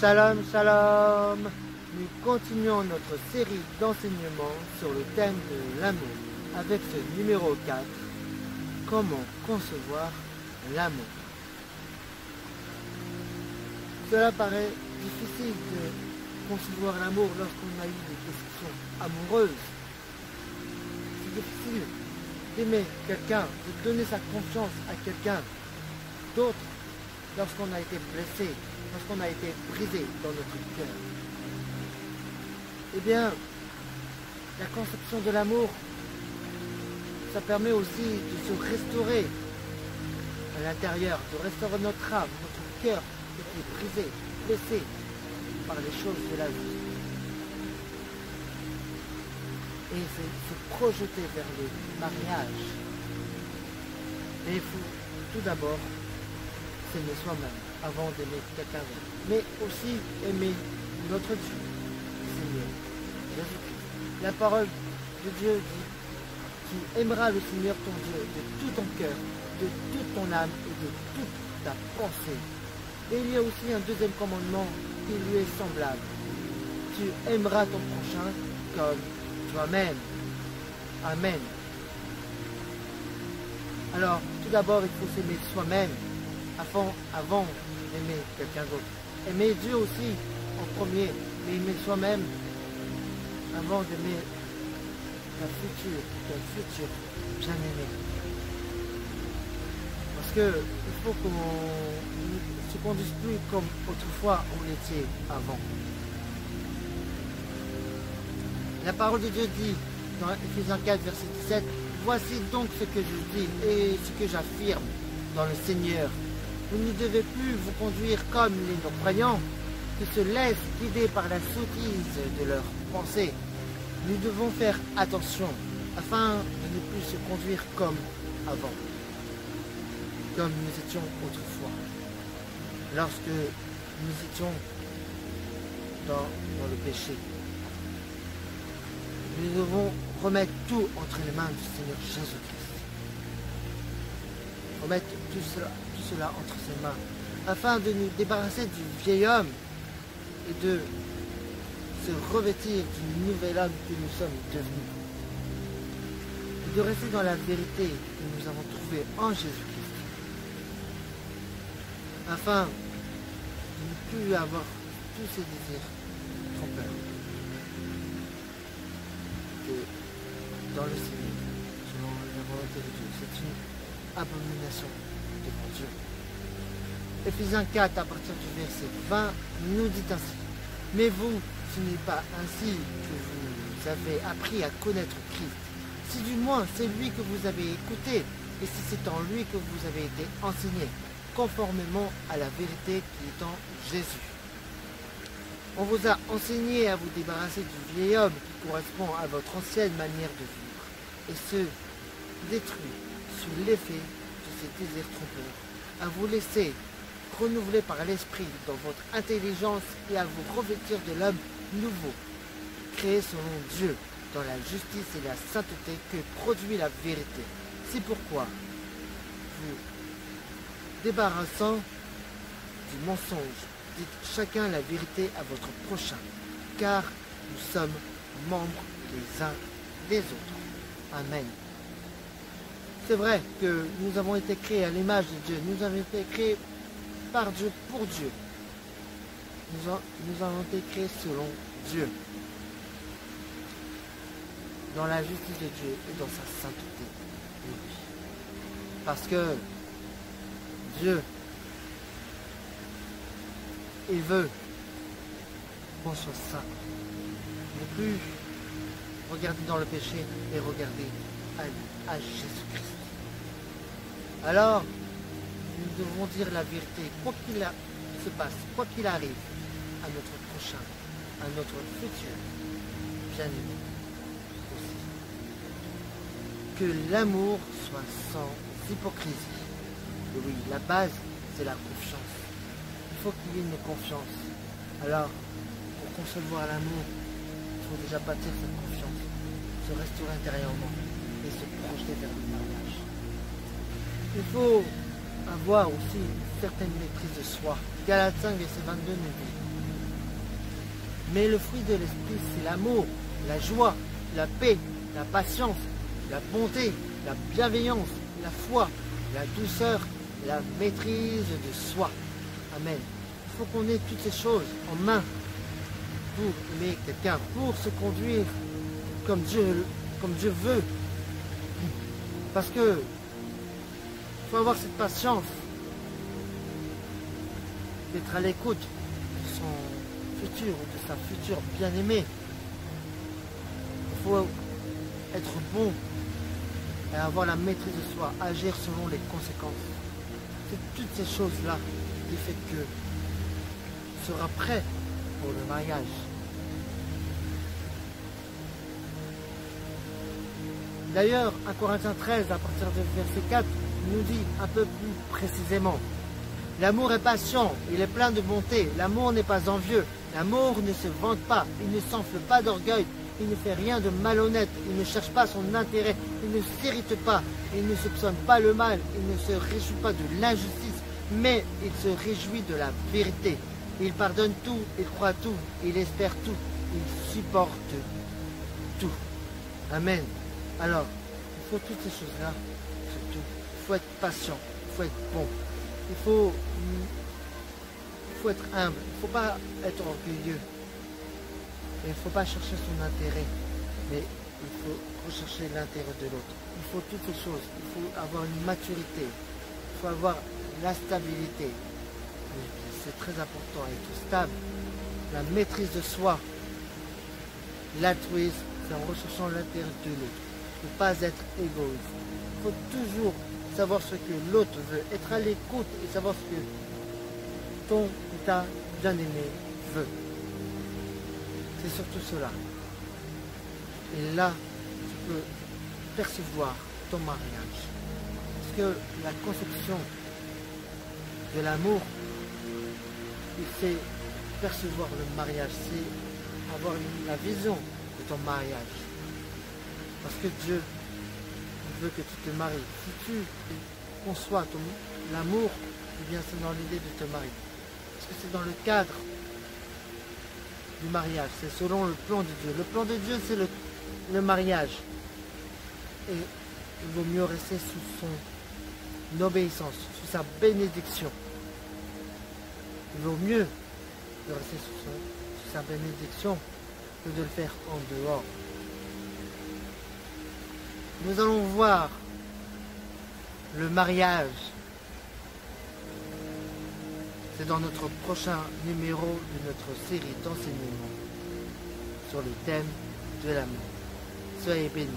Shalom, shalom. Nous continuons notre série d'enseignements sur le thème de l'amour avec ce numéro 4. Comment concevoir l'amour? Cela paraît difficile de concevoir l'amour lorsqu'on a eu des discussions amoureuses. C'est difficile d'aimer quelqu'un, de donner sa confiance à quelqu'un d'autre lorsqu'on a été blessé, lorsqu'on a été brisé dans notre cœur. Eh bien, la conception de l'amour, ça permet aussi de se restaurer à l'intérieur, de restaurer notre âme, notre cœur qui était brisé, blessé par les choses de la vie. Et c'est se projeter vers le mariage. Mais il faut tout d'abord s'aimer soi-même avant d'aimer quelqu'un d'autre. Mais aussi aimer notre Dieu, Seigneur Jésus-Christ. La parole de Dieu dit: tu aimeras le Seigneur ton Dieu de tout ton cœur, de toute ton âme et de toute ta pensée. Et il y a aussi un deuxième commandement qui lui est semblable. Tu aimeras ton prochain comme toi-même. Amen. Alors, tout d'abord, il faut s'aimer soi-même avant d'aimer quelqu'un d'autre. Aimer Dieu aussi en premier, mais aimer soi-même avant d'aimer ton futur bien-aimé. Parce que il faut qu'on ne se conduise plus comme autrefois on l'était avant. La parole de Dieu dit dans Ephésiens 4, verset 17, « Voici donc ce que je dis et ce que j'affirme dans le Seigneur. Vous ne devez plus vous conduire comme les non-croyants qui se laissent guider par la sottise de leurs pensées. Nous devons faire attention afin de ne plus se conduire comme avant, comme nous étions autrefois, lorsque nous étions dans le péché. Nous devons remettre tout entre les mains du Seigneur Jésus-Christ. Remettre tout cela entre ses mains, afin de nous débarrasser du vieil homme et de se revêtir du nouvel homme que nous sommes devenus. Et de rester dans la vérité que nous avons trouvée en Jésus-Christ. Afin de ne plus avoir tous ces désirs trompeurs. Dans le Seigneur, selon la volonté de Dieu. C'est une abomination devant Dieu. Ephésiens 4, à partir du verset 20, nous dit ainsi: « Mais vous, ce n'est pas ainsi que vous avez appris à connaître Christ. Si du moins c'est lui que vous avez écouté, et si c'est en lui que vous avez été enseigné, conformément à la vérité qui est en Jésus. On vous a enseigné à vous débarrasser du vieil homme qui correspond à votre ancienne manière de vivre et se détruit sous l'effet de ces désirs trompeurs, à vous laisser renouveler par l'esprit dans votre intelligence et à vous revêtir de l'homme nouveau, créé selon Dieu dans la justice et la sainteté que produit la vérité. C'est pourquoi, vous débarrassant du mensonge, dites chacun la vérité à votre prochain, car nous sommes membres les uns des autres. Amen. C'est vrai que nous avons été créés à l'image de Dieu. Nous avons été créés par Dieu, pour Dieu. Nous avons été créés selon Dieu, dans la justice de Dieu et dans sa sainteté. Parce que Dieu, il veut qu'on soit saint. Ne plus regarder dans le péché, mais regarder à Jésus-Christ. Alors, nous devons dire la vérité, quoi qu'il se passe, quoi qu'il arrive, à notre prochain, à notre futur bien-aimé aussi. Que l'amour soit sans hypocrisie. Et oui, la base, c'est la confiance. Il faut qu'il y ait une confiance. Alors, pour concevoir l'amour, il faut déjà bâtir cette confiance, se restaurer intérieurement et se projeter vers le mariage. Il faut avoir aussi une certaine maîtrise de soi. Galates 5, verset 22 nous dit: Mais le fruit de l'esprit, c'est l'amour, la joie, la paix, la patience, la bonté, la bienveillance, la foi, la douceur, la maîtrise de soi. Amen. Il faut qu'on ait toutes ces choses en main pour aimer quelqu'un, pour se conduire comme Dieu veut. Parce que il faut avoir cette patience d'être à l'écoute de son futur ou de sa future bien-aimée. Il faut être bon et avoir la maîtrise de soi, agir selon les conséquences. C'est toutes ces choses-là qui fait que tu seras prêt pour le mariage. D'ailleurs, 1 Corinthiens 13, à partir du verset 4, nous dit un peu plus précisément: l'amour est patient, il est plein de bonté, l'amour n'est pas envieux, l'amour ne se vante pas, il ne s'enfle pas d'orgueil, il ne fait rien de malhonnête, il ne cherche pas son intérêt, il ne s'irrite pas, il ne soupçonne pas le mal, il ne se réjouit pas de l'injustice, mais il se réjouit de la vérité. Il pardonne tout, il croit tout, il espère tout, il supporte tout. Amen. Alors, il faut toutes ces choses-là, surtout. Il faut être patient, il faut être bon, il faut être humble, il ne faut pas être orgueilleux. Et il ne faut pas chercher son intérêt, mais il faut rechercher l'intérêt de l'autre. Il faut toutes ces choses, il faut avoir une maturité, il faut avoir la stabilité. C'est très important, être stable, la maîtrise de soi, l'altruisme, c'est en recherchant l'intérêt de l'autre. Ne pas être égoïste. Il faut toujours savoir ce que l'autre veut, être à l'écoute et savoir ce que ton ou ta bien-aimé veut. C'est surtout cela. Et là, tu peux percevoir ton mariage. Parce que la conception de l'amour, il fait percevoir le mariage, c'est avoir la vision de ton mariage. Parce que Dieu veut que tu te maries. Si tu conçois l'amour, eh bien c'est dans l'idée de te marier. Parce que c'est dans le cadre du mariage, c'est selon le plan de Dieu. Le plan de Dieu, c'est le mariage. Et il vaut mieux rester sous son obéissance, sous sa bénédiction. Il vaut mieux de rester sous sa bénédiction que de le faire en dehors. Nous allons voir le mariage. C'est dans notre prochain numéro de notre série d'enseignements sur le thème de l'amour. Soyez bénis.